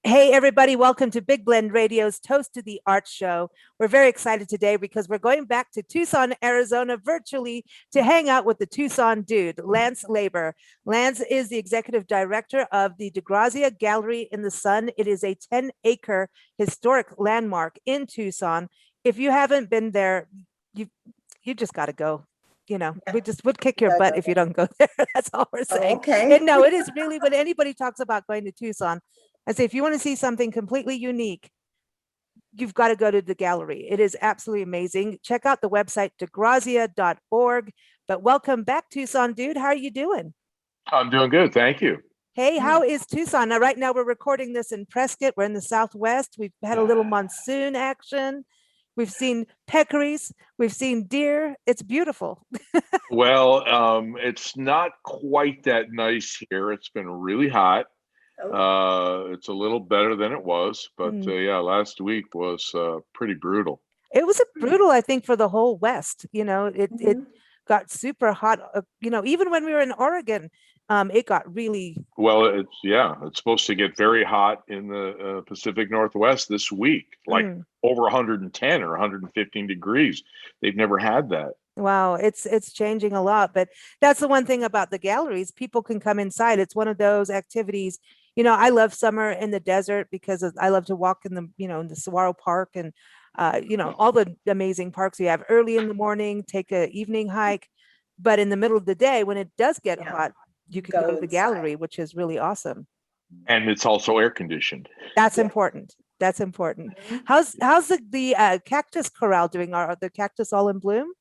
Hey, everybody, welcome to Big Blend Radio's Toast to the Art Show. We're very excited today because we're going back to Tucson, Arizona virtually to hang out with the Tucson dude, Lance Labor. Lance is the executive director of the DeGrazia Gallery-in-the-Sun. It is a 10-acre historic landmark in Tucson. If you haven't been there, you you just got to go. Would kick your butt if you don't go there. That's all we're saying. Okay. And no, it is really when anybody talks about going to Tucson, I say, if you want to see something completely unique, you've got to go to the gallery. It is absolutely amazing. Check out the website, DeGrazia.org. But welcome back, Tucson dude. How are you doing? I'm doing good. Thank you. Hey, how is Tucson? Now, right now we're recording this in Prescott. We're in the Southwest. We've had a little monsoon action. We've seen peccaries. We've seen deer. It's beautiful. Well, it's not quite that nice here. It's been really hot. It's a little better than it was, but yeah, last week was pretty brutal. It was brutal, I think, for the whole West. It got super hot. Even when we were in Oregon, it got really Well, it's supposed to get very hot in the Pacific Northwest this week, like over 110 or 115 degrees. They've never had that. Wow, it's changing a lot, but that's the one thing about the galleries. People can come inside. It's one of those activities. I love summer in the desert because I love to walk in in the Saguaro Park and all the amazing parks you have early in the morning, take an evening hike. But in the middle of the day, when it does get hot, you can go to the gallery, which is really awesome. And it's also air conditioned. That's important. That's important. How's the cactus corral doing? Are the cactus all in bloom?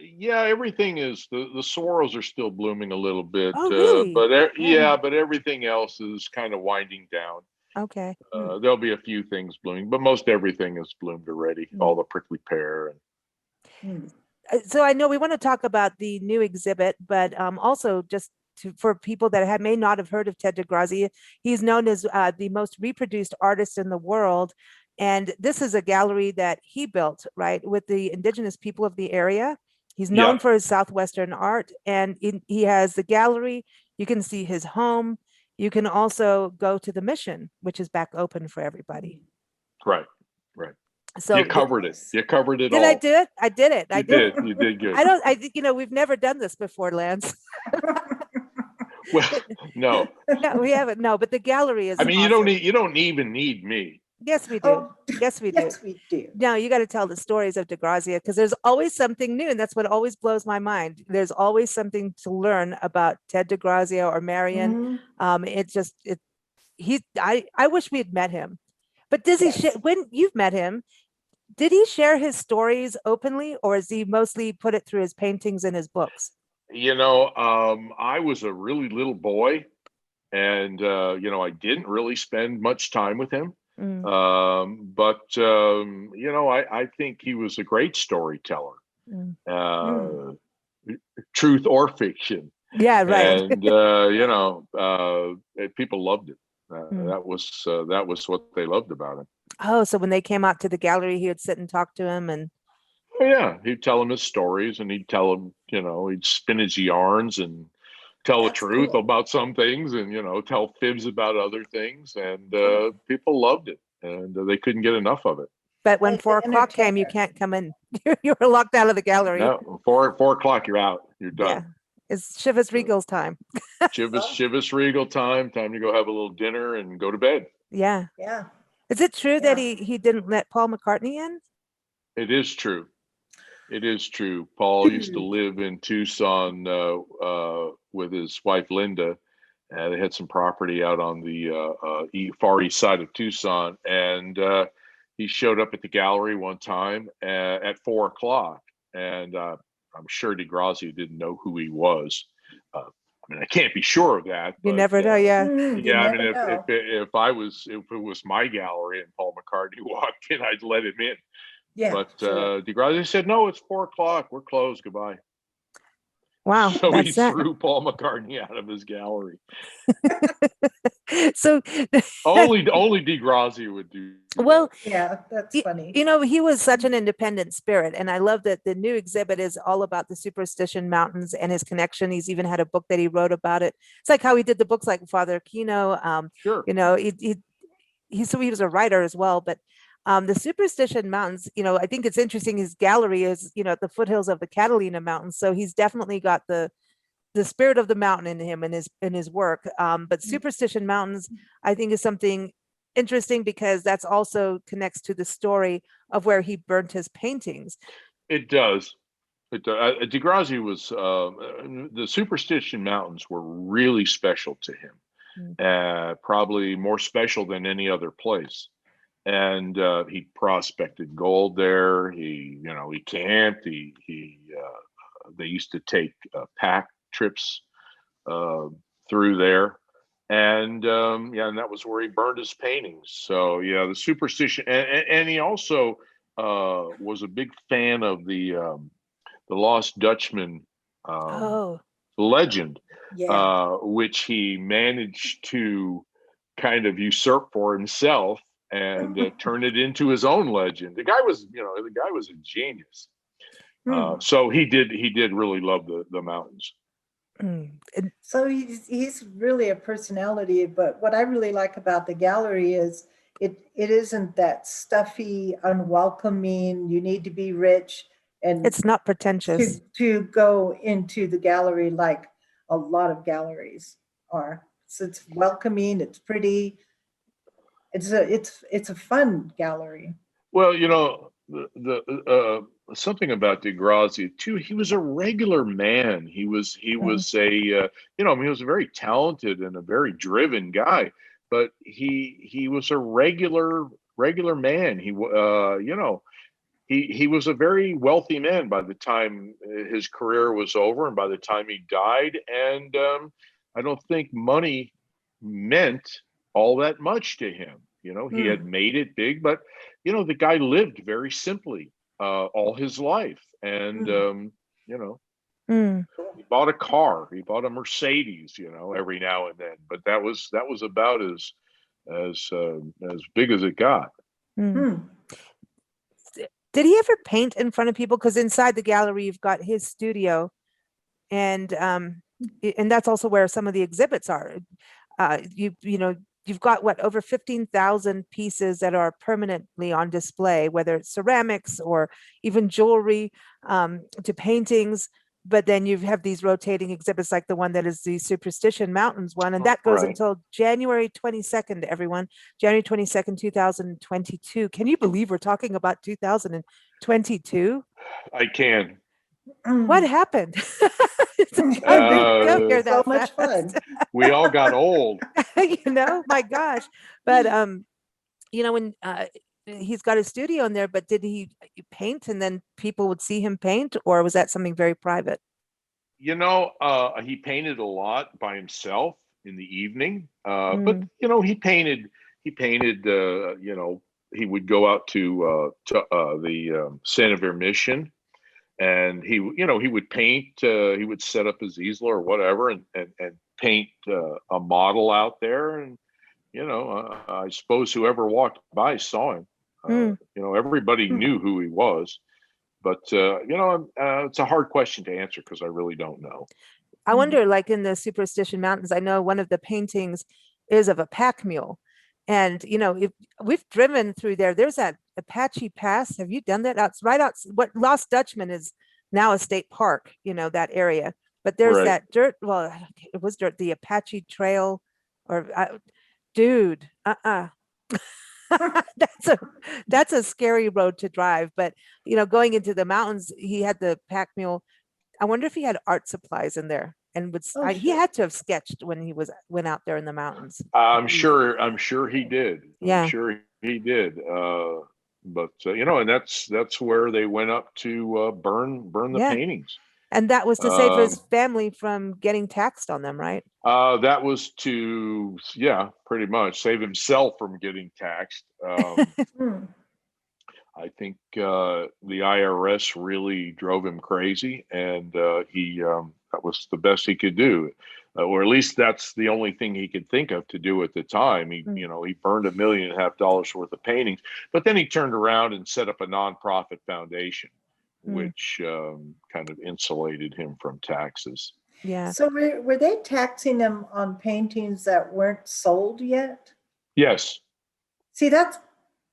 Yeah, everything is the sorrels are still blooming a little bit. Oh, really? But everything else is kind of winding down. Okay. There'll be a few things blooming, but most everything is bloomed already. All the prickly pear and so I know we want to talk about the new exhibit, but also just for people that may not have heard of Ted DeGrazia, he's known as the most reproduced artist in the world. And this is a gallery that he built, right, with the indigenous people of the area. He's known for his Southwestern art, and he has the gallery. You can see his home. You can also go to the mission, which is back open for everybody. Right. So you covered it. You covered it all. Did I do it? I did it. You did. You did good. I think we've never done this before, Lance. Well, no, we haven't. No, but the gallery is. I mean, awesome. you don't even need me. Yes, we do. Yes, we do. Yes, we do. Now you got to tell the stories of DeGrazia because there's always something new, and that's what always blows my mind. There's always something to learn about Ted DeGrazia or Marion. I wish we had met him, but does he? When you've met him, did he share his stories openly, or is he mostly put it through his paintings and his books? I was a really little boy, and I didn't really spend much time with him. But I think he was a great storyteller, truth or fiction. Yeah, right. And people loved it. That was what they loved about him. Oh, so when they came out to the gallery, he would sit and talk to him, and he'd tell him his stories, and he'd tell him, he'd spin his yarns and tell the truth about some things, and tell fibs about other things, and people loved it, and they couldn't get enough of it. But when 4 o'clock came, you can't come in. You were locked out of the gallery. No, 4 o'clock, you're out. You're done. Yeah. It's Chivas Regal's time. Chivas Regal time to go have a little dinner and go to bed. Yeah. Is it true that he didn't let Paul McCartney in? It is true. It is true. Paul used to live in Tucson with his wife, Linda. They had some property out on the far east side of Tucson. And he showed up at the gallery one time at 4 o'clock. And I'm sure DeGrazia didn't know who he was. I can't be sure of that. You never know, yeah. Yeah, I mean, if it was my gallery and Paul McCartney walked in, I'd let him in. Yeah. But DeGrazia said, "No, it's 4 o'clock. We're closed. Goodbye." Wow. So he threw Paul McCartney out of his gallery. So, Only DeGrazia would do well, that. Yeah, that's funny. you know, he was such an independent spirit. And I love that the new exhibit is all about the Superstition Mountains and his connection. He's even had a book that he wrote about it. It's like how he did the books like Father Kino. Sure. You know, so he was a writer as well. But the Superstition Mountains, you know, I think it's interesting. His gallery is, you know, at the foothills of the Catalina Mountains. So he's definitely got the spirit of the mountain in him and his work. But Superstition Mountains, I think, is something interesting because that's also connects to the story of where he burnt his paintings. It does. DeGrazia was the Superstition Mountains were really special to him, probably more special than any other place. And he prospected gold there. He camped. They used to take pack trips through there. And and that was where he burned his paintings. So yeah, the superstition, and he also was a big fan of the Lost Dutchman legend, which he managed to kind of usurp for himself and turn it into his own legend. The guy was a genius. So he did really love the mountains. So he's really a personality, but what I really like about the gallery is it isn't that stuffy, unwelcoming, you need to be rich, and it's not pretentious to go into the gallery like a lot of galleries are. So it's welcoming, it's pretty, it's a fun gallery. Well, the something about DeGrazia too. He was a regular man. He was a he was a very talented and a very driven guy. But he was a regular man. He was a very wealthy man by the time his career was over and by the time he died. And I don't think money meant all that much to him. He had made it big, but the guy lived very simply all his life. And he bought a car, he bought a Mercedes, every now and then. But that was about as big as it got. Did he ever paint in front of people? Because inside the gallery you've got his studio, and that's also where some of the exhibits are. You've got over 15,000 pieces that are permanently on display, whether it's ceramics or even jewelry, to paintings. But then you have these rotating exhibits like the one that is the Superstition Mountains one. And that goes until January 22nd, everyone. January 22nd, 2022. Can you believe we're talking about 2022? I can. What happened? So much fun. We all got old. My gosh. But when he's got a studio in there, but did he paint and then people would see him paint, or was that something very private? He painted a lot by himself in the evening. But he painted, he would go out to the Santa Fe Mission. And he would paint. He would set up his easel or whatever, and paint a model out there. And I suppose whoever walked by saw him. Everybody knew who he was. But it's a hard question to answer because I really don't know. I wonder, like in the Superstition Mountains, I know one of the paintings is of a pack mule. And, if we've driven through there, there's that Apache Pass. Have you done that? It's right out. What Lost Dutchman is now a state park, that area. But there's that dirt. Well, it was dirt, the Apache Trail or dude. That's a scary road to drive. But, going into the mountains, he had the pack mule. I wonder if he had art supplies in there. And he had to have sketched when he went out there in the mountains. I'm sure he did. Yeah. I'm sure he did. But and that's where they went up to burn the paintings. And that was to save his family from getting taxed on them, right? That was to pretty much save himself from getting taxed. I think the IRS really drove him crazy, and that was the best he could do. or at least that's the only thing he could think of to do at the time. He burned $1.5 million worth of paintings, but then he turned around and set up a nonprofit foundation, which kind of insulated him from taxes. Yeah. So were they taxing him on paintings that weren't sold yet? Yes. See, that's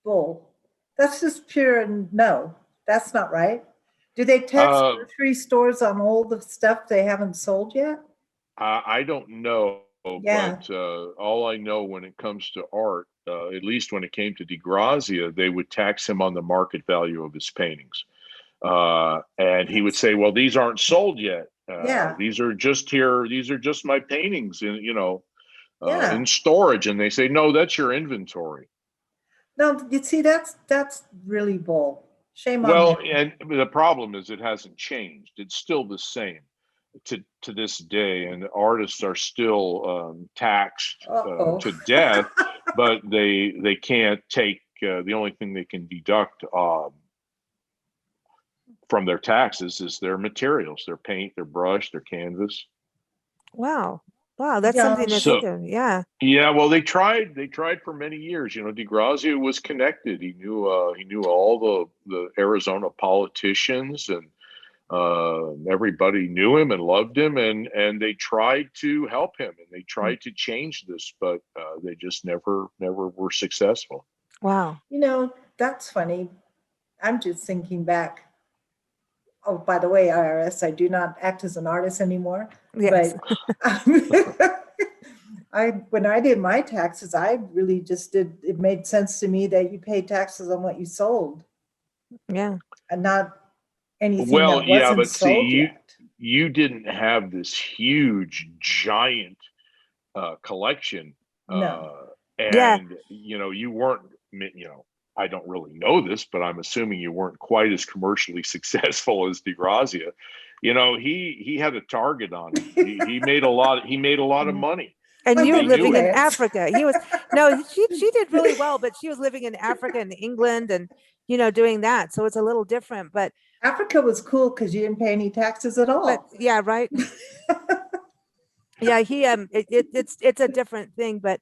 bull. That's just pure no. That's not right. Do they tax grocery stores on all the stuff they haven't sold yet? I don't know, Yeah. but all I know when it comes to art, at least when it came to DeGrazia, they would tax him on the market value of his paintings. And he would say, well, these aren't sold yet. These are just here. These are just my paintings in storage. And they say, no, that's your inventory. No, you see, that's really bull. Shame on Well, them. and the problem is it hasn't changed. It's still the same to this day, and artists are still taxed to death, but they can't take the only thing they can deduct from their taxes is their materials, their paint, their brush, their canvas. Wow. That's something to think of. Yeah. Yeah. Well, they tried for many years. DeGrazia was connected. He knew all the Arizona politicians, and everybody knew him and loved him, and they tried to help him, and they tried to change this, but they just never were successful. Wow. That's funny. I'm just thinking back. Oh, by the way, IRS, I do not act as an artist anymore. Yes. But when I did my taxes, I really just it made sense to me that you pay taxes on what you sold. Yeah. And not anything well, that wasn't but sold see, yet. you didn't have this huge, giant collection. No. And, you weren't, I don't really know this, but I'm assuming you weren't quite as commercially successful as DeGrazia. He had a target on him. He made a lot of money. And you were living in Africa. She did really well, but she was living in Africa and England and, doing that. So it's a little different, but Africa was cool because you didn't pay any taxes at all. But, yeah, right. Yeah, it's a different thing, but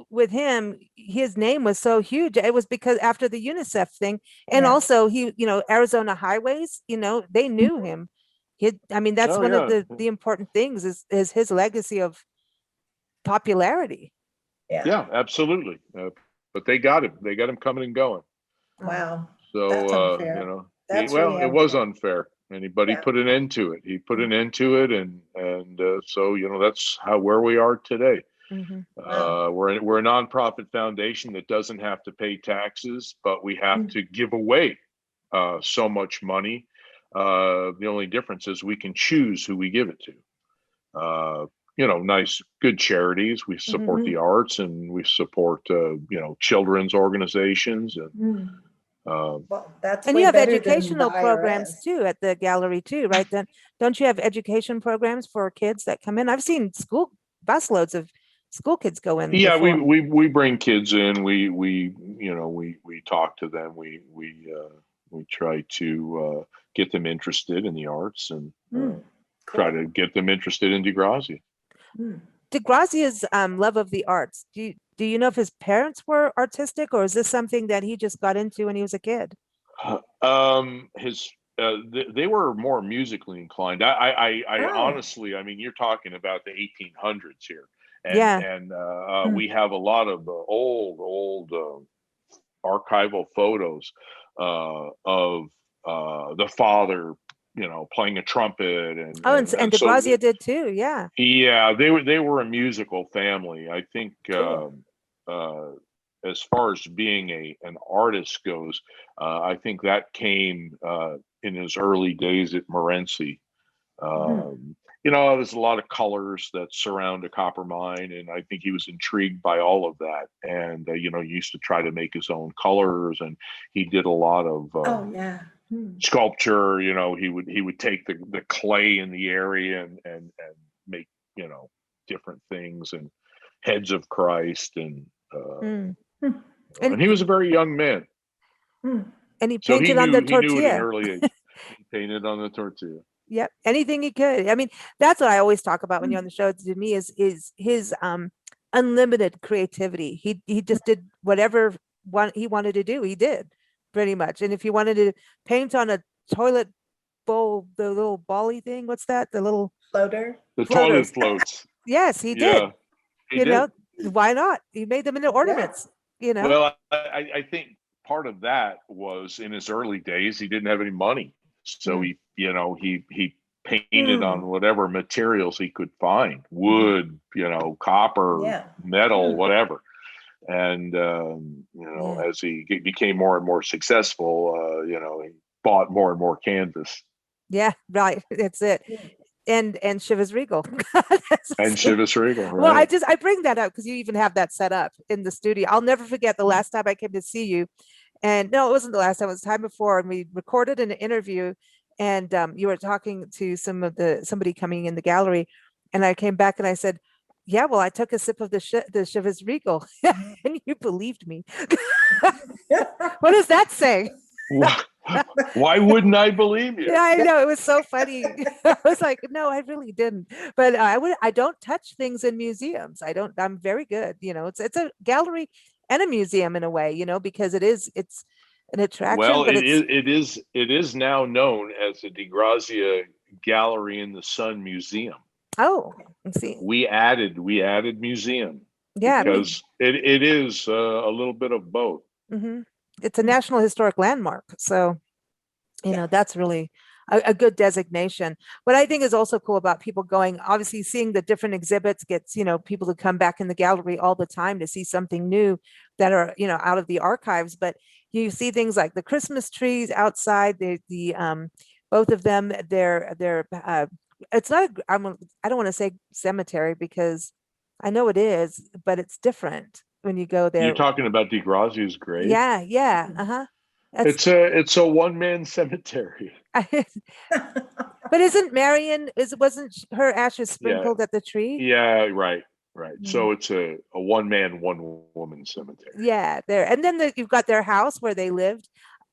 with him, his name was so huge. It was because after the UNICEF thing, and also he, Arizona Highways, they knew him. That's one of the important things is his legacy of popularity. Yeah, absolutely. But they got him. They got him coming and going. Wow. So that's unfair. It was unfair. And he put an end to it. He put an end to it, and so that's where we are today. Mm-hmm. Wow. We're a nonprofit foundation that doesn't have to pay taxes, but we have to give away so much money. The only difference is we can choose who we give it to. Nice, good charities. We support the arts, and we support children's organizations, and that's and you have educational programs too at the gallery too, right? Then don't you have education programs for kids that come in? I've seen school busloads of school kids go in. Yeah, we bring kids in. We talk to them. We try to get them interested in the arts, and try to get them interested in DeGrazia. DeGrazia's love of the arts. Do you know if his parents were artistic, or is this something that he just got into when he was a kid? They were more musically inclined. I honestly, you're talking about the 1800s here. And we have a lot of old archival photos of the father, playing a trumpet, and DeGrazia did too. Yeah. Yeah, they were a musical family. I think as far as being an artist goes, I think that came in his early days at Morenci. There's a lot of colors that surround a copper mine, and I think he was intrigued by all of that. And he used to try to make his own colors, and he did a lot of sculpture. He would take the clay in the area and make different things, and heads of Christ, and he was a very young man. And he painted on the tortilla. He knew at an early age. He painted on the tortilla. Yep. Anything he could. I mean, that's what I always talk about when you're on the show. To me, is his unlimited creativity. He just did whatever he wanted to do. He did pretty much. And if he wanted to paint on a toilet bowl, the little bally thing, what's that? The little Floater. The floaters. toilet floats. Yes, he did. He You did. know, why not? He made them into ornaments. You know. Well, I think part of that was in his early days, he didn't have any money. So he painted on whatever materials he could find, wood, copper, metal, whatever. And, as he became more and more successful, he bought more and more canvas. Yeah, right. That's it. And Chivas Regal. And Chivas Regal. Right. Well, I bring that up because you even have that set up in the studio. I'll never forget the last time I came to see you. And no, it wasn't the last time, it was the time before. And we recorded an interview, and you were talking to somebody coming in the gallery. And I came back and I said, yeah, well, I took a sip of the Chivas Regal and you believed me. What does that say? Why wouldn't I believe you? Yeah, I know. It was so funny. I was like, no, I really didn't. But I don't touch things in museums. I'm very good. It's a gallery and a museum in a way, because it's an attraction. Well, but it is now known as the DeGrazia Gallery-in-the-Sun Museum. Oh, let's see. We added museum. Yeah, because it is a little bit of both. Mm-hmm. It's a National Historic Landmark, so that's really a good designation. What I think is also cool about people going, obviously seeing the different exhibits gets people to come back in the gallery all the time to see something new that are out of the archives. But you see things like the Christmas trees outside. The both of them, they're it's not I don't want to say cemetery because I know it is, but it's different when you go there. You're talking about DeGrazia's grave? Yeah. Uh-huh. It's a one-man cemetery. But isn't Marion, wasn't her ashes sprinkled at the tree? Yeah, right. So it's a one-man, one-woman cemetery. Yeah, there. And then you've got their house where they lived.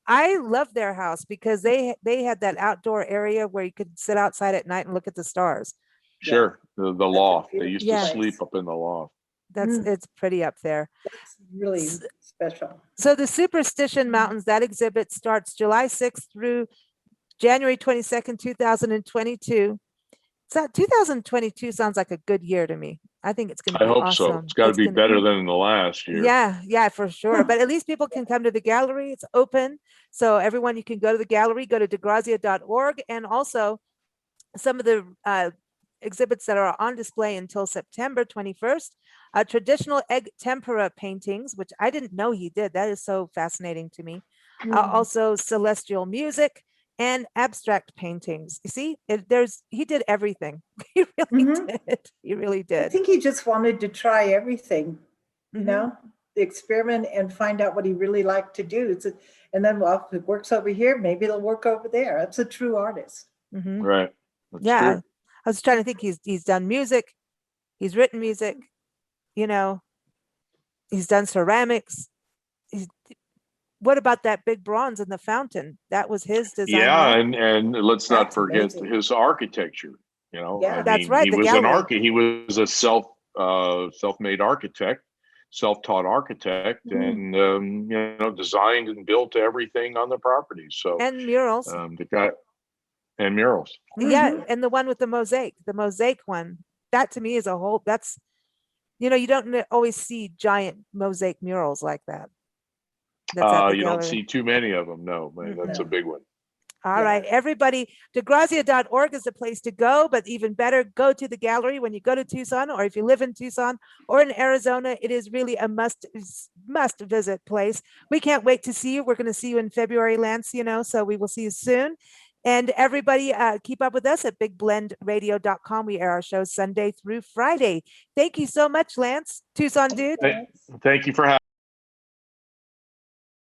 I love their house because they had that outdoor area where you could sit outside at night and look at the stars. Sure. The loft. They used to sleep up in the loft. It's pretty up there. That's really special. So the Superstition Mountains, that exhibit starts July 6th through January 22nd, 2022. So 2022 sounds like a good year to me. I think it's going to be awesome. I hope so. It's got to be better than the last year. Yeah, for sure. But at least people can come to the gallery. It's open. So everyone, you can go to the gallery, go to DeGrazia.org. And also some of the exhibits that are on display until September 21st, traditional egg tempera paintings, which I didn't know he did. That is so fascinating to me. Also celestial music and abstract paintings. You see, he did everything. He really did. He really did. I think he just wanted to try everything, the experiment and find out what he really liked to do. And then, well, if it works over here, maybe it'll work over there. That's a true artist. Right. That's true. I was trying to think. He's done music. He's written music. He's done ceramics. What about that big bronze in the fountain? That was his design. Yeah, and let's not forget his architecture. That's right. He was a self-made architect, self-taught architect, and designed and built everything on the property. So and murals. The guy and murals. Yeah, and the one with the mosaic one. That to me is a whole. That's you don't always see giant mosaic murals like that. You don't see too many of them. No, man, that's a big one. All right, everybody, DeGrazia.org is the place to go, but even better, go to the gallery when you go to Tucson, or if you live in Tucson or in Arizona, it is really a must visit place. We can't wait to see you. We're going to see you in February, Lance, so we will see you soon. And everybody, keep up with us at bigblendradio.com. We air our shows Sunday through Friday. Thank you so much, Lance. Tucson dude. Thank you for having